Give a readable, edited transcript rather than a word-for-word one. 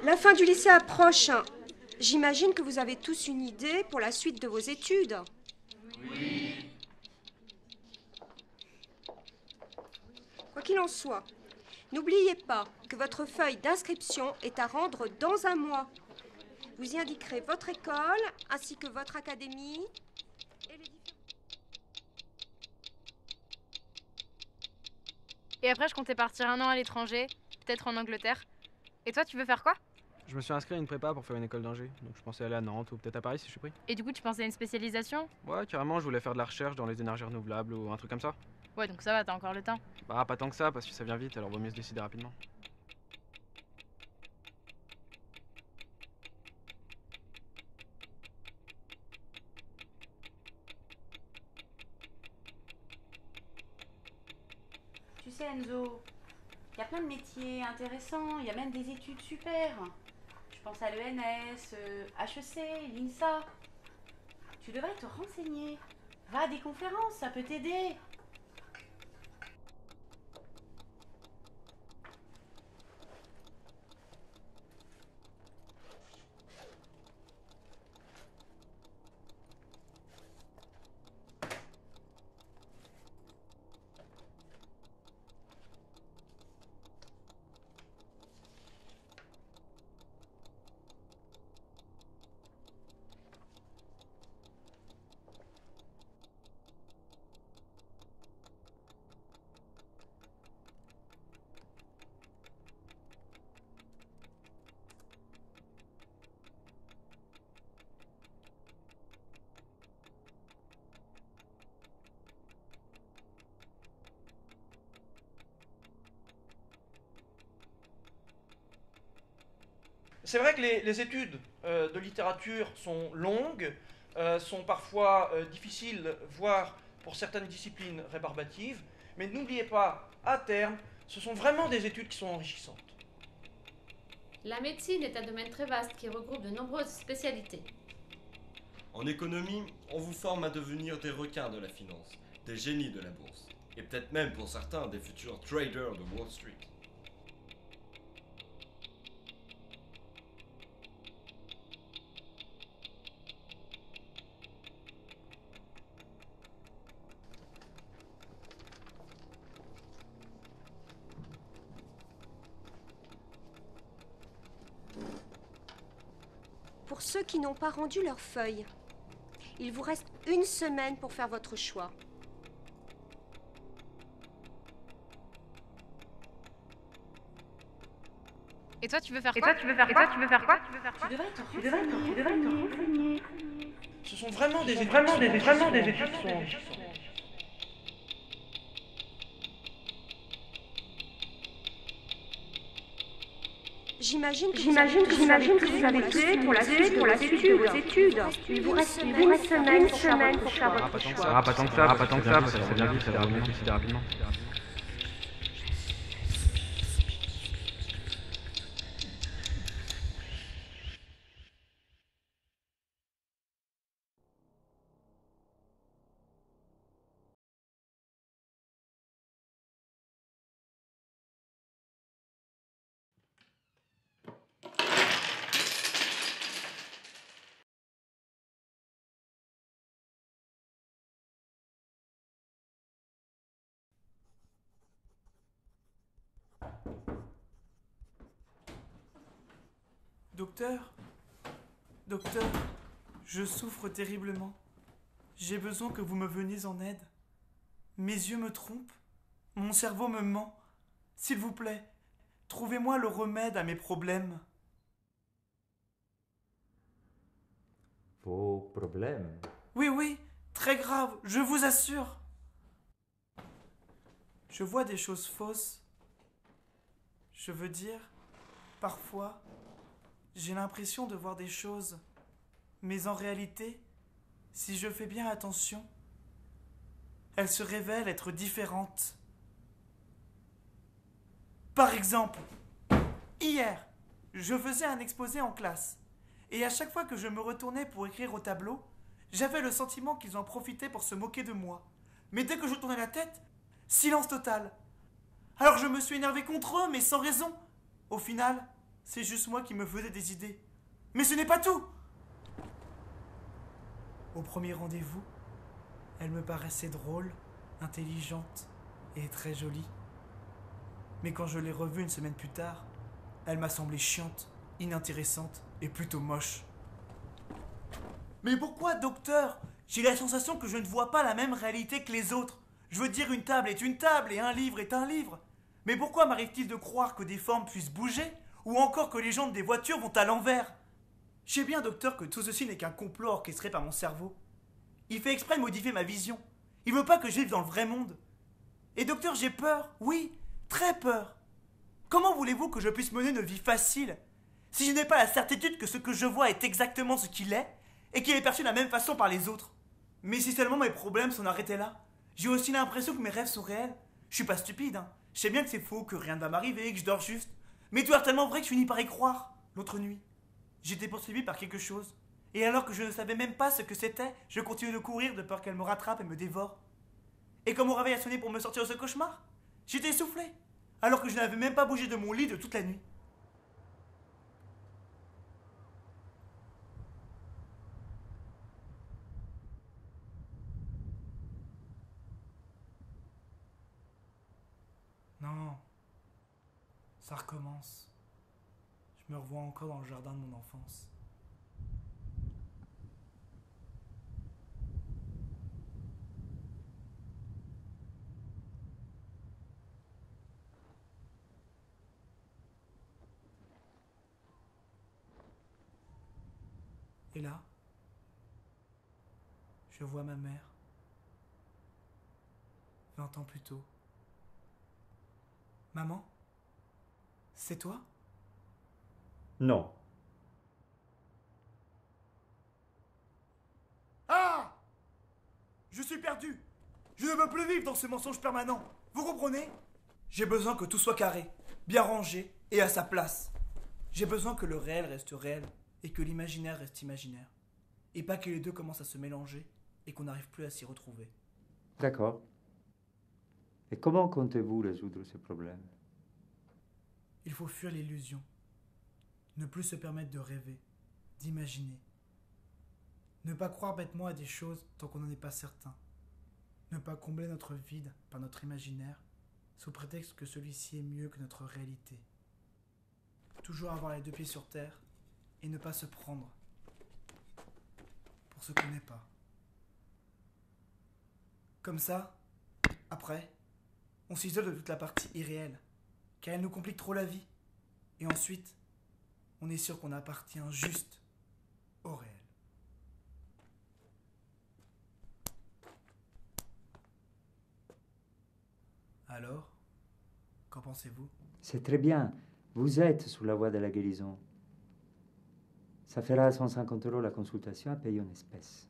La fin du lycée approche. J'imagine que vous avez tous une idée pour la suite de vos études. Oui. Quoi qu'il en soit, n'oubliez pas que votre feuille d'inscription est à rendre dans un mois. Vous y indiquerez votre école ainsi que votre académie et les différents... Et après, je comptais partir 1 an à l'étranger, peut-être en Angleterre. Et toi, tu veux faire quoi? Je me suis inscrit à une prépa pour faire une école d'ingé, donc je pensais aller à Nantes ou peut-être à Paris si je suis pris. Et du coup, tu pensais à une spécialisation? Ouais, carrément, je voulais faire de la recherche dans les énergies renouvelables ou un truc comme ça. Ouais, donc ça va, t'as encore le temps. Bah, pas tant que ça, parce que ça vient vite, alors vaut mieux se décider rapidement. Tu sais Enzo, il y a plein de métiers intéressants, il y a même des études super. Je pense à l'ENS, HEC, l'INSA. Tu devrais te renseigner. Va à des conférences, ça peut t'aider. C'est vrai que les études de littérature sont longues, sont parfois difficiles, voire pour certaines disciplines rébarbatives, mais n'oubliez pas, à terme, ce sont vraiment des études qui sont enrichissantes. La médecine est un domaine très vaste qui regroupe de nombreuses spécialités. En économie, on vous forme à devenir des requins de la finance, des génies de la bourse, et peut-être même pour certains des futurs traders de Wall Street. Pour ceux qui n'ont pas rendu leur feuille, il vous reste 1 semaine pour faire votre choix. Et toi, tu veux faire quoi? Tu devrais te renseigner. Ce sont vraiment des études qui sont enrichissantes. J'imagine que vous avez été pour la suite de vos études. Il vous reste 1 semaine pour faire votre choix. Pas tant que ça, parce que ça vient vite, alors vaut mieux se décider rapidement. Docteur, je souffre terriblement. J'ai besoin que vous me veniez en aide. Mes yeux me trompent, mon cerveau me ment. S'il vous plaît, trouvez-moi le remède à mes problèmes. Vos problèmes? Oui, très grave, je vous assure. Je vois des choses fausses. Je veux dire, parfois, j'ai l'impression de voir des choses. Mais en réalité, si je fais bien attention, elles se révèlent être différentes. Par exemple, hier, je faisais un exposé en classe. Et à chaque fois que je me retournais pour écrire au tableau, j'avais le sentiment qu'ils en profitaient pour se moquer de moi. Mais dès que je tournais la tête, silence total. Alors je me suis énervé contre eux, mais sans raison. Au final, c'est juste moi qui me faisais des idées. Mais ce n'est pas tout! Au premier rendez-vous, elle me paraissait drôle, intelligente et très jolie. Mais quand je l'ai revue une semaine plus tard, elle m'a semblé chiante, inintéressante et plutôt moche. Mais pourquoi, docteur? J'ai la sensation que je ne vois pas la même réalité que les autres. Je veux dire, une table est une table et un livre est un livre. Mais pourquoi m'arrive-t-il de croire que des formes puissent bouger, ou encore que les jantes des voitures vont à l'envers? Je sais bien, docteur, que tout ceci n'est qu'un complot orchestré par mon cerveau. Il fait exprès de modifier ma vision. Il veut pas que je vive dans le vrai monde. Et docteur, j'ai peur, oui, très peur. Comment voulez-vous que je puisse mener une vie facile si je n'ai pas la certitude que ce que je vois est exactement ce qu'il est et qu'il est perçu de la même façon par les autres? Mais si seulement mes problèmes s'en arrêtaient là. J'ai aussi l'impression que mes rêves sont réels. Je suis pas stupide, hein. Je sais bien que c'est faux, que rien ne va m'arriver, que je dors juste. Mais tout est tellement vrai que je finis par y croire. L'autre nuit, j'étais poursuivi par quelque chose. Et alors que je ne savais même pas ce que c'était, je continue de courir de peur qu'elle me rattrape et me dévore. Et quand mon réveil a sonné pour me sortir de ce cauchemar, j'étais essoufflé, alors que je n'avais même pas bougé de mon lit de toute la nuit. Non, ça recommence. Je me revois encore dans le jardin de mon enfance. Et là, je vois ma mère, 20 ans plus tôt. Maman? C'est toi? Non. Ah! Je suis perdu! Je ne peux plus vivre dans ce mensonge permanent. Vous comprenez? J'ai besoin que tout soit carré, bien rangé et à sa place. J'ai besoin que le réel reste réel et que l'imaginaire reste imaginaire. Et pas que les deux commencent à se mélanger et qu'on n'arrive plus à s'y retrouver. D'accord. Et comment comptez-vous résoudre ce problème? Il faut fuir l'illusion. Ne plus se permettre de rêver, d'imaginer. Ne pas croire bêtement à des choses tant qu'on n'en est pas certain. Ne pas combler notre vide par notre imaginaire, sous prétexte que celui-ci est mieux que notre réalité. Toujours avoir les deux pieds sur terre et ne pas se prendre pour ce qu'on n'est pas. Comme ça, après, on s'isole de toute la partie irréelle, car elle nous complique trop la vie. Et ensuite, on est sûr qu'on appartient juste au réel. Alors, qu'en pensez-vous? C'est très bien. Vous êtes sur la voie de la guérison. Ça fera 150 € la consultation à payer en espèces.